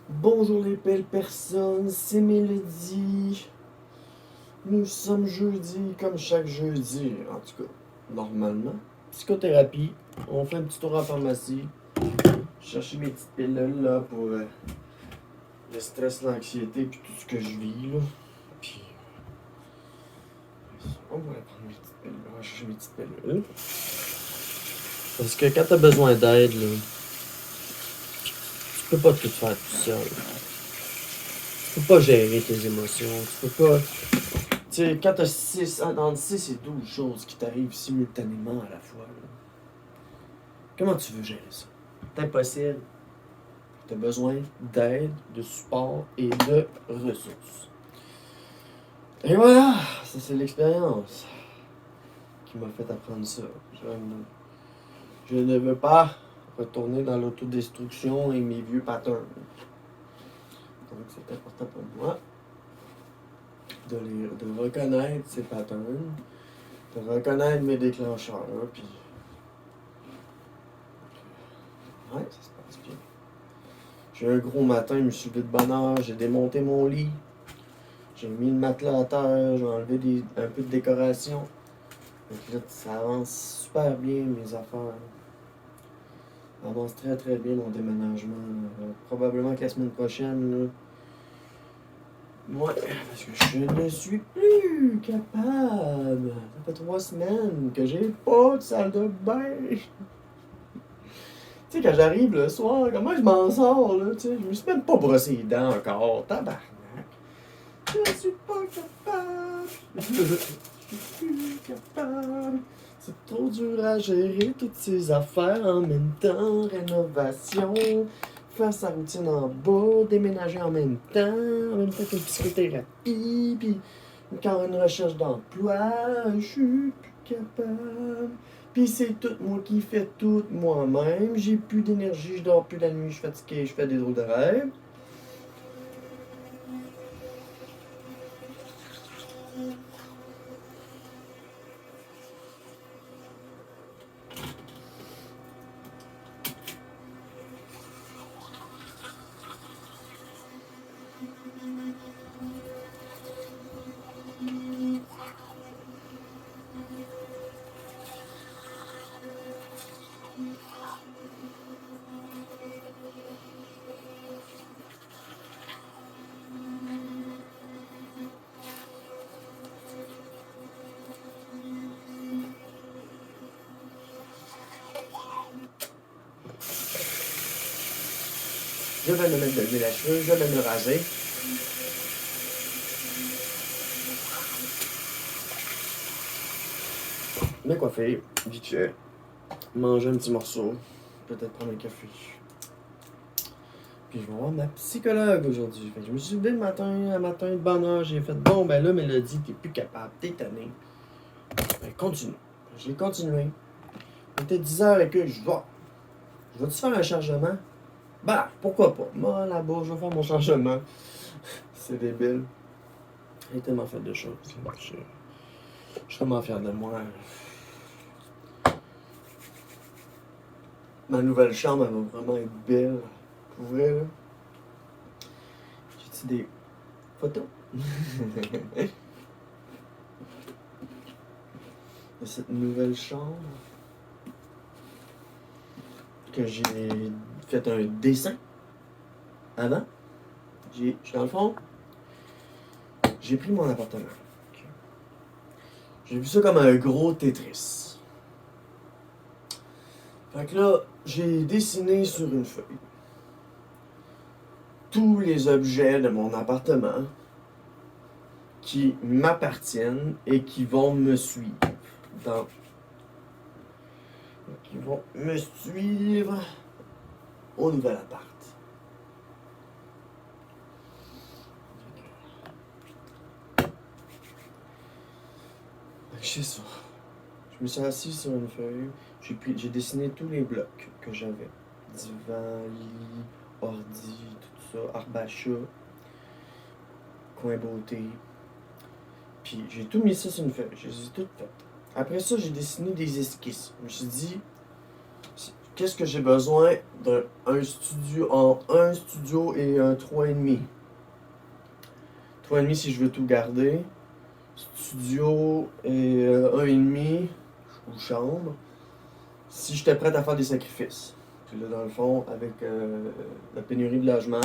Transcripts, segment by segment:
Bonjour les belles personnes, c'est Mélodie. Nous sommes jeudi, comme chaque jeudi, en tout cas, normalement. Psychothérapie, on fait un petit tour en pharmacie. Chercher mes petites pilules là pour le stress, l'anxiété, puis tout ce que je vis là. Puis, on va prendre mes petites pilules, on va chercher mes petites pilules. Parce que quand t'as besoin d'aide, là, tu peux pas tout faire tout seul. Tu peux pas gérer tes émotions, tu peux pas. Tu sais, quand t'as entre 6 et 12 choses qui t'arrivent simultanément à la fois, là, comment tu veux gérer ça? C'est impossible. T'as besoin d'aide, de support et de ressources. Et voilà, ça c'est l'expérience qui m'a fait apprendre ça. Je ne veux pas retourner dans l'autodestruction et mes vieux patterns. Donc c'est important pour moi de reconnaître ces patterns, de reconnaître mes déclencheurs, puis ouais, ça se passe bien. J'ai un gros matin, je me suis levé de bonne heure, j'ai démonté mon lit, j'ai mis le matelas à terre, j'ai enlevé un peu de décoration. Donc là, ça avance super bien, mes affaires. Ça avance très très bien, mon déménagement. Probablement que la semaine prochaine, là. Ouais, parce que je ne suis plus capable. Ça fait 3 semaines que j'ai pas de salle de bain. Tu sais, quand j'arrive le soir, comment je m'en sors, là, tu sais, je me suis même pas brossé les dents encore, tabarnak. Je suis pas capable. Je suis plus capable. C'est trop dur à gérer toutes ces affaires en même temps. Rénovation, faire sa routine en bas, déménager en même temps qu'une psychothérapie, puis encore une recherche d'emploi. Je suis plus capable. Puis c'est tout moi qui fais tout moi-même. J'ai plus d'énergie, je dors plus la nuit, je suis fatigué, je fais des drôles de rêves. Je vais me mettre de la cheveux, je vais me raser. Me coiffer, vite fait. Manger un petit morceau. Peut-être prendre un café. Puis je vais voir ma psychologue aujourd'hui. Fait que je me suis levé un matin de bonne heure. J'ai fait bon, ben là, Mélodie, t'es plus capable, t'es tanné. Ben continue. J'ai continué. Il était 10 heures et que je vais. Je vais-tu faire un chargement? Bah, pourquoi pas? Moi, là-bas, je vais faire mon chargement. C'est débile. J'ai tellement fait de choses. Je suis tellement fier de moi. Ma nouvelle chambre, elle va vraiment être belle. Pour vrai, là. J'ai-tu des photos? De cette nouvelle chambre. Que j'ai fait un dessin avant. Dans le fond, j'ai pris mon appartement. J'ai vu ça comme un gros Tetris. Fait que là, j'ai dessiné sur une feuille tous les objets de mon appartement qui m'appartiennent et qui vont me suivre qui vont me suivre au nouvel appart. C'est ça. Je me suis assis sur une feuille. J'ai dessiné tous les blocs que j'avais. Divan, lit, ordi, tout ça, arbacha, coin beauté. Puis j'ai tout mis ça sur une feuille. Je les ai toutes faites. Après ça, j'ai dessiné des esquisses. Je me suis dit, qu'est-ce que j'ai besoin d'un studio en un studio et un 3,5. 3,5 si je veux tout garder. Studio et 1,5 ou chambre. Si j'étais prête à faire des sacrifices. Puis là, dans le fond, avec la pénurie de logement,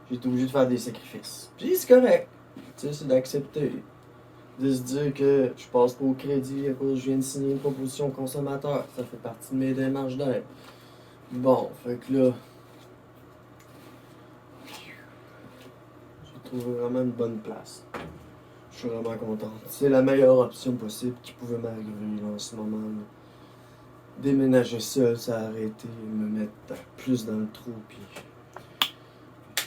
j'ai été obligé de faire des sacrifices. Puis c'est correct. Tu sais, c'est d'accepter. De se dire que je passe pas au crédit à cause que je viens de signer une proposition consommateur. Ça fait partie de mes démarches d'aide. Bon, fait que là, j'ai trouvé vraiment une bonne place. Je suis vraiment content. C'est la meilleure option possible qui pouvait m'arriver là, en ce moment. Là. Déménager seul, ça a arrêté, me mettre plus dans le trou. Puis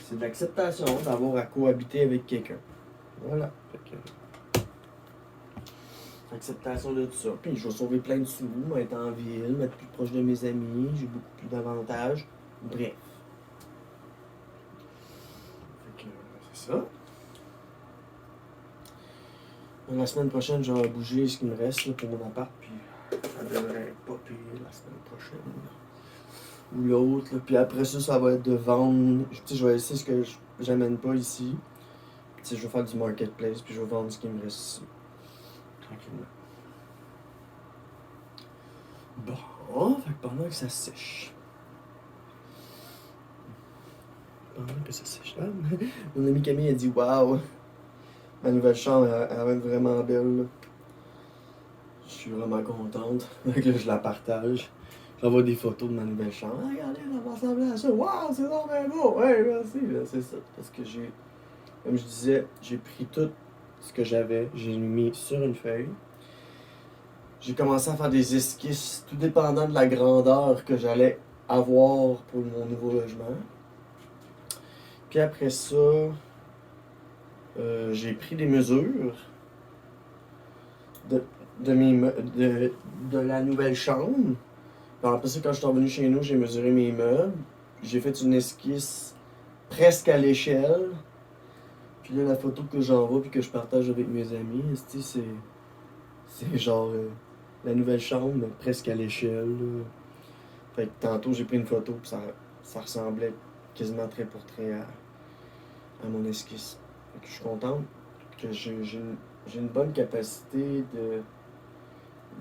c'est de l'acceptation d'avoir à cohabiter avec quelqu'un. Voilà. Fait que, acceptation de tout ça. Puis je vais sauver plein de sous, être en ville, m'être plus proche de mes amis, j'ai beaucoup plus d'avantages. Bref. Fait que c'est ça. La semaine prochaine, je vais bouger ce qui me reste là, pour mon appart, puis ça devrait pas payer la semaine prochaine. Ou l'autre. Là. Puis après ça, ça va être de vendre. Tu sais, je vais essayer ce que j'amène pas ici. Tu sais, je vais faire du marketplace, puis je vais vendre ce qui me reste ici. Tranquillement. Bon, fait que pendant que ça sèche. Pendant que ça sèche. Ah, mon ami Camille a dit waouh! Ma nouvelle chambre, elle va être vraiment belle. Là. Je suis vraiment contente. Donc là, je la partage. J'envoie des photos de ma nouvelle chambre. Ah, regardez, ça va ressembler à ça. Waouh, c'est vraiment beau! Ouais, merci. Là, c'est ça. Parce que j'ai, comme je disais, j'ai pris tout ce que j'avais, j'ai mis sur une feuille. J'ai commencé à faire des esquisses, tout dépendant de la grandeur que j'allais avoir pour mon nouveau logement. Puis après ça, j'ai pris des mesures de la nouvelle chambre. Puis après ça, quand je suis revenu chez nous, j'ai mesuré mes meubles. J'ai fait une esquisse presque à l'échelle. Puis là, la photo que j'envoie puis que je partage avec mes amis, c'est genre la nouvelle chambre, mais presque à l'échelle. Là. Fait que tantôt, j'ai pris une photo puis ça ressemblait quasiment trait pour trait à mon esquisse. Fait que je suis content que j'ai une bonne capacité de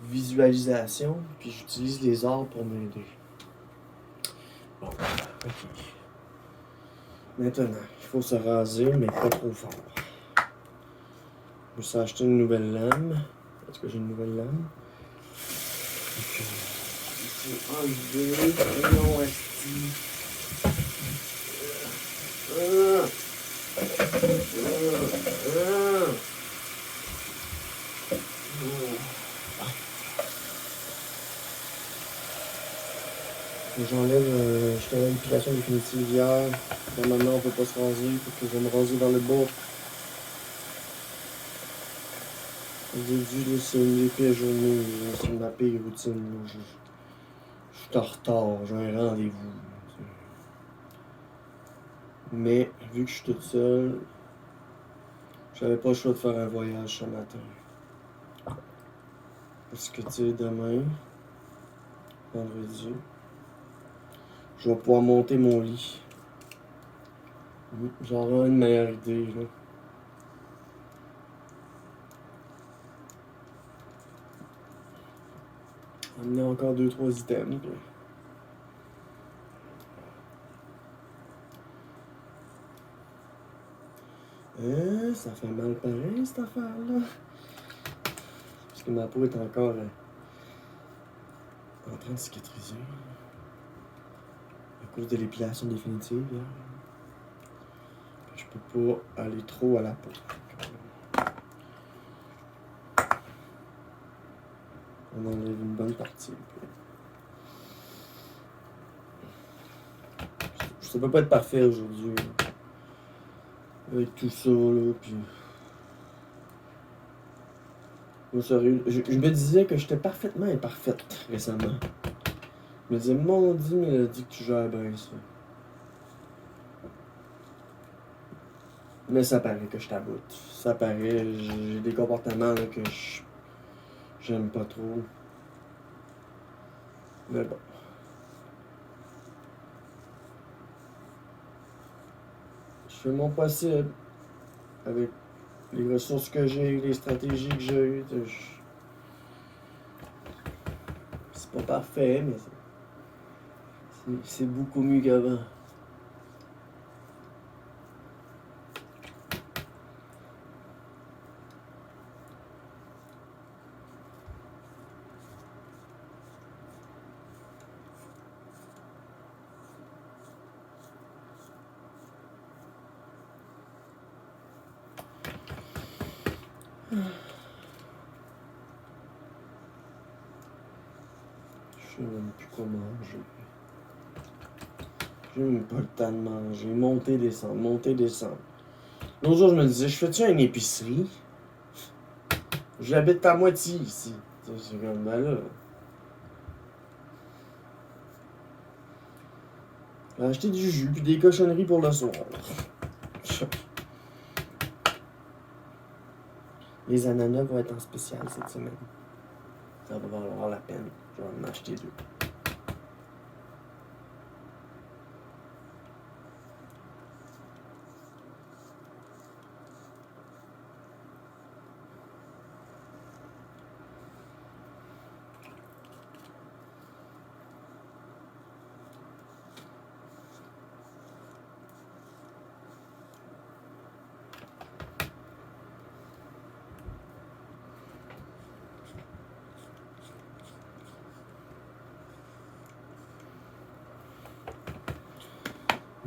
visualisation, puis j'utilise les arts pour m'aider. Bon, ok. Maintenant, il faut se raser, mais pas trop fort. Je me suis acheté une nouvelle lame. Est-ce que j'ai une nouvelle lame? Donc, il faut enlever. Non, j'enlève, je t'enlève l'application définitive hier. Normalement, on peut pas se raser, faut que je vais me raser vers le bas. Aujourd'hui, c'est une des pires journées, c'est ma pire routine. Je suis en retard, j'ai un rendez-vous. Mais, vu que je suis toute seule, j'avais pas le choix de faire un voyage ce matin. Parce que, tu sais, demain, vendredi, je vais pouvoir monter mon lit. J'aurai une meilleure idée, là. Amener encore 2-3 items. Ça fait mal pareil, cette affaire-là. Parce que ma peau est encore en train de cicatriser. À cause de l'épilation définitive. Là. Je peux pas aller trop à la peau. On enlève une bonne partie. Ça peut pas être parfait aujourd'hui. Avec tout ça, là, puis... Au sérieux, je me disais que j'étais parfaitement imparfaite récemment. Je me disais, mon Dieu, mais elle a dit que tu gères bien ça. Mais ça paraît que je t'aboute. Ça paraît, j'ai des comportements là, que j'aime pas trop. Mais bon. Je fais mon possible avec les ressources que j'ai, les stratégies que j'ai. C'est pas parfait, mais c'est beaucoup mieux qu'avant. Je sais même plus quoi manger. J'ai même pas le temps de manger. Monter, descendre, monter, descendre. L'autre jour, je me disais, je fais-tu une épicerie? J'habite à moitié ici. C'est comme, ben là. J'ai acheté du jus puis des cochonneries pour le soir. Les ananas vont être en spécial cette semaine. Ça va valoir la peine. Je vais en acheter 2.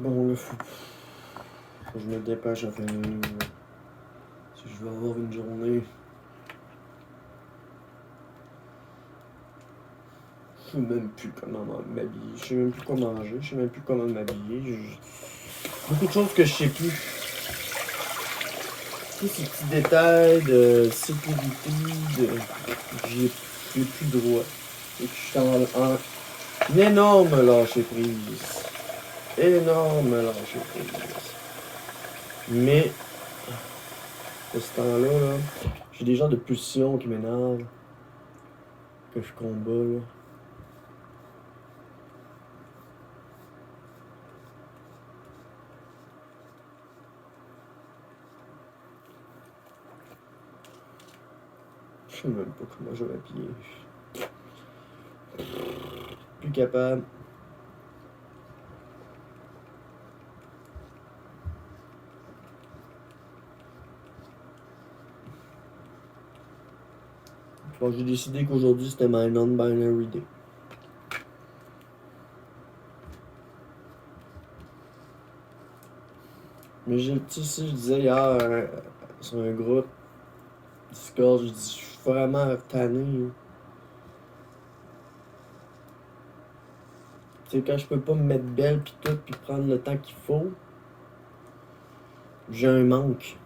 Bon, là, faut que je me dépêche à finir. Si je veux avoir une journée. Je sais même plus comment m'habiller. Je sais même plus quoi manger. Je sais même plus comment m'habiller. Beaucoup de choses que je sais plus. Tous ces petits détails de sécurité, j'ai plus droit. Et puis je suis en énorme lâcher prise. Énorme lâcher prise. Mais, à ce temps-là, là, j'ai des genres de pulsions qui m'énervent. Que je combats, là. Je sais même pas comment je vais m'habiller. Plus capable. Bon, j'ai décidé qu'aujourd'hui c'était my non-binary day. Mais tu sais, je disais hier sur un groupe Discord, je dis, je suis vraiment tanné. Tu sais, quand je peux pas me mettre belle pis tout, pis prendre le temps qu'il faut, j'ai un manque.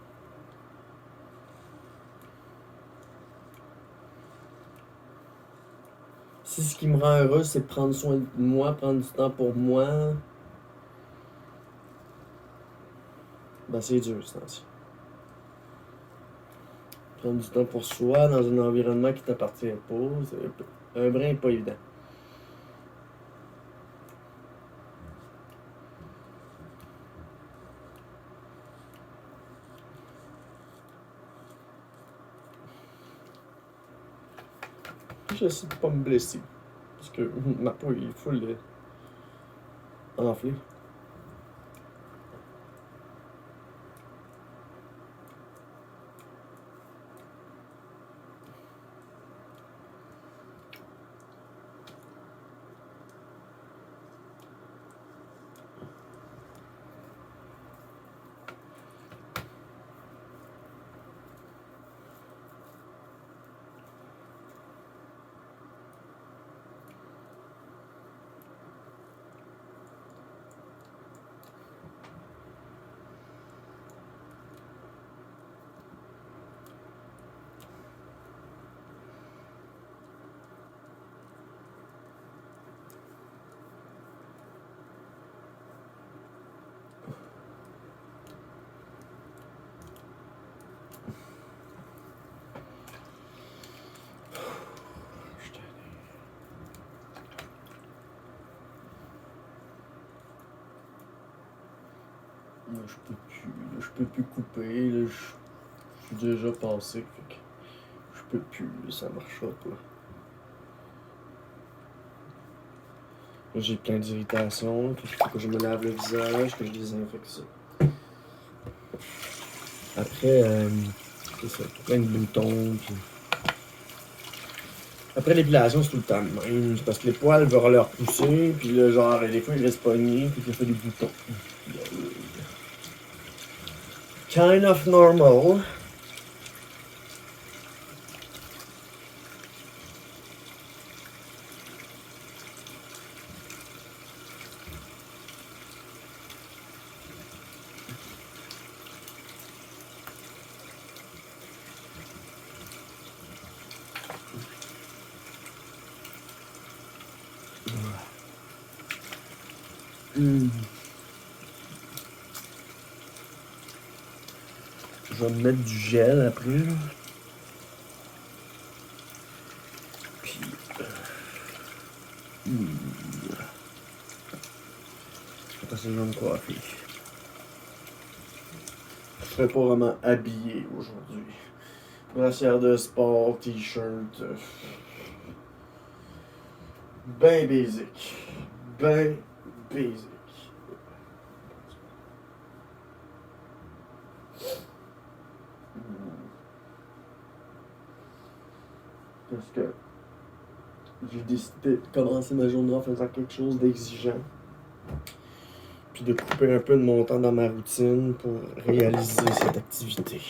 Si ce qui me rend heureux, c'est prendre soin de moi, prendre du temps pour moi, ben c'est dur, ce temps-ci. Prendre du temps pour soi dans un environnement qui t'appartient pas, c'est un brin pas évident. J'essaie de pas me blesser. Parce que ma peau est full enflée. Là, je peux plus. Là, je peux plus couper. Là, je suis déjà passé. Fait que je peux plus. Là, ça marchera pas. Là, j'ai plein d'irritations. Il faut que je me lave le visage, que je désinfecte ça. Après, c'est ça. Plein de boutons. Puis... Après l'épilation, c'est tout le temps le même. C'est parce que les poils vont leur pousser. Puis là, genre, des fois, ils restent pognés. Puis ça fait des boutons. Kind of normal. Je vais me mettre du gel après. Là. Puis. Après ça, je vais me coiffer. Je serai pas vraiment habillé aujourd'hui. Brassière de sport, t-shirt. Ben basic. Ben basic. Parce que j'ai décidé de commencer ma journée en faisant quelque chose d'exigeant. Puis de couper un peu de mon temps dans ma routine pour réaliser cette activité.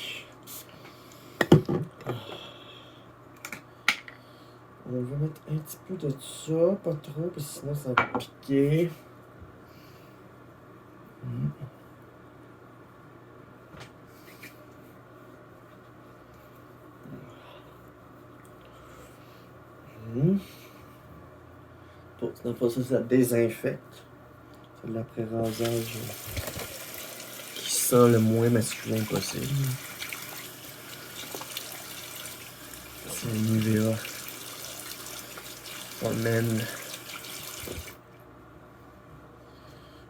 On va mettre un petit peu de ça, pas trop, parce que sinon ça va piquer. Dans pas ça, ça désinfecte. C'est de l'après-rasage qui sent le moins masculin possible. C'est un Nivea. For Men.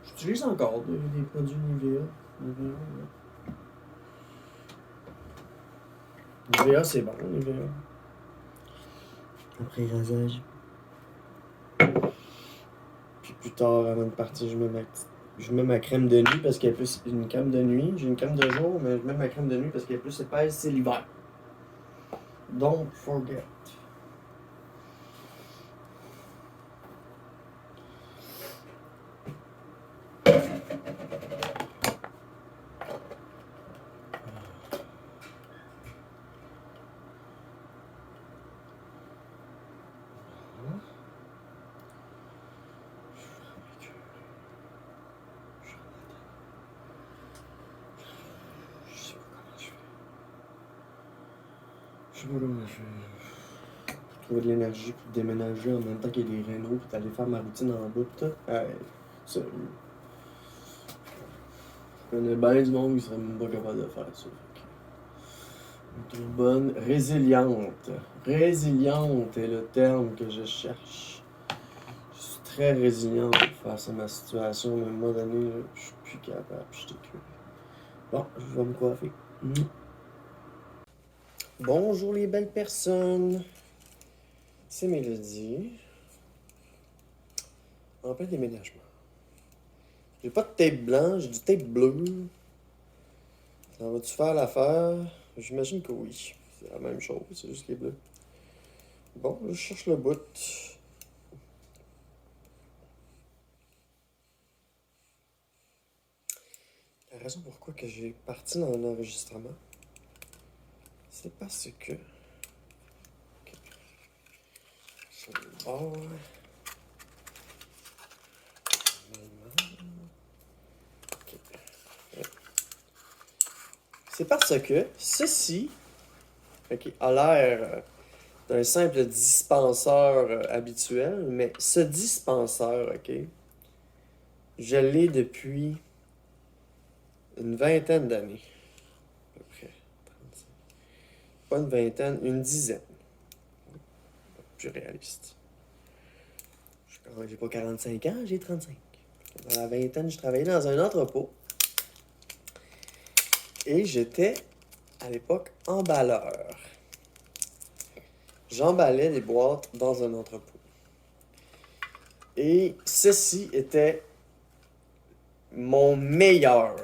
J'utilise encore des produits Nivea. Nivea, c'est bon, Nivea. Après-rasage. Puis plus tard, avant de partir, je mets ma crème de nuit parce qu'elle est plus une crème de nuit. J'ai une crème de jour, mais je mets ma crème de nuit parce qu'elle est plus épaisse, c'est l'hiver. Don't forget. Je sais pas comment je fais. Pour trouver de l'énergie pour déménager en même temps qu'il y a des rénaux puis d'aller faire ma routine en bas pis tout. Hey, sérieux. Je connais bien du monde qui serait même pas capable de faire ça. Une trop bonne. Résiliente. Résiliente est le terme que je cherche. Je suis très résiliente face à ma situation, mais à un moment donné, là, je suis plus capable, je suis écœuré. Bon, je vais me coiffer. Bonjour les belles personnes. C'est Mélodie. En plein déménagement. J'ai pas de tape blanc, j'ai du tape bleu. Ça va-tu faire l'affaire? J'imagine que oui. C'est la même chose, c'est juste qu'il est bleu. Bon, je cherche le bout. La raison pourquoi que j'ai parti dans l'enregistrement, c'est parce que... Bon... C'est parce que ceci a l'air d'un simple dispenseur habituel, mais ce dispenseur, je l'ai depuis une vingtaine d'années, à peu près. 35. Pas une vingtaine, une dizaine. Plus réaliste. J'ai pas 45 ans, j'ai 35. Dans la vingtaine, je travaillais dans un entrepôt. Et j'étais, à l'époque, emballeur. J'emballais les boîtes dans un entrepôt. Et ceci était mon meilleur.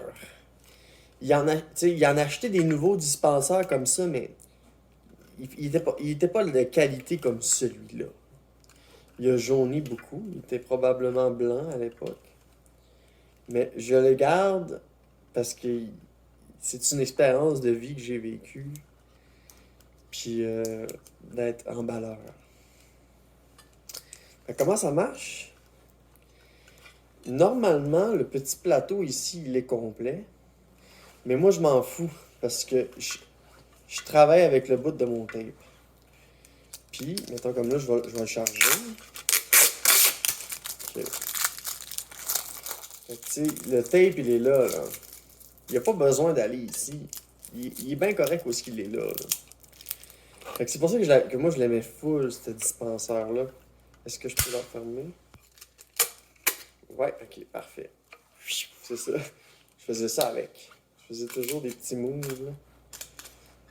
Il en a acheté des nouveaux dispenseurs comme ça, mais il était pas de qualité comme celui-là. Il a jauni beaucoup. Il était probablement blanc à l'époque. Mais je le garde parce que c'est une expérience de vie que j'ai vécue. Puis d'être emballeur. Comment ça marche? Normalement, le petit plateau ici, il est complet. Mais moi, je m'en fous parce que je travaille avec le bout de mon tape. Puis, mettons comme là, je vais le charger. Ok. Fait que, tu sais, le tape, il est là, là. Il n'y a pas besoin d'aller ici. Il est bien correct où est-ce qu'il est là, là. Fait que c'est pour ça que moi, je l'aimais full, ce dispenseur-là. Est-ce que je peux le refermer? Ouais, ok, parfait. C'est ça. Je faisais ça avec. Je faisais toujours des petits moves, là.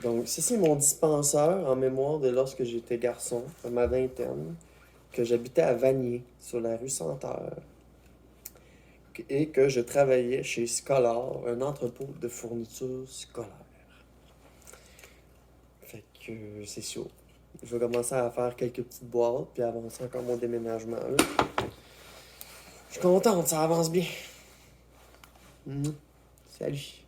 Donc, ça, c'est mon dispenseur en mémoire de lorsque j'étais garçon, à ma vingtaine, que j'habitais à Vanier, sur la rue Senteur, et que je travaillais chez Scholar, un entrepôt de fournitures scolaires. Fait que c'est sûr. Je vais commencer à faire quelques petites boîtes, puis avancer encore mon déménagement, là. Je suis contente, ça avance bien. Salut.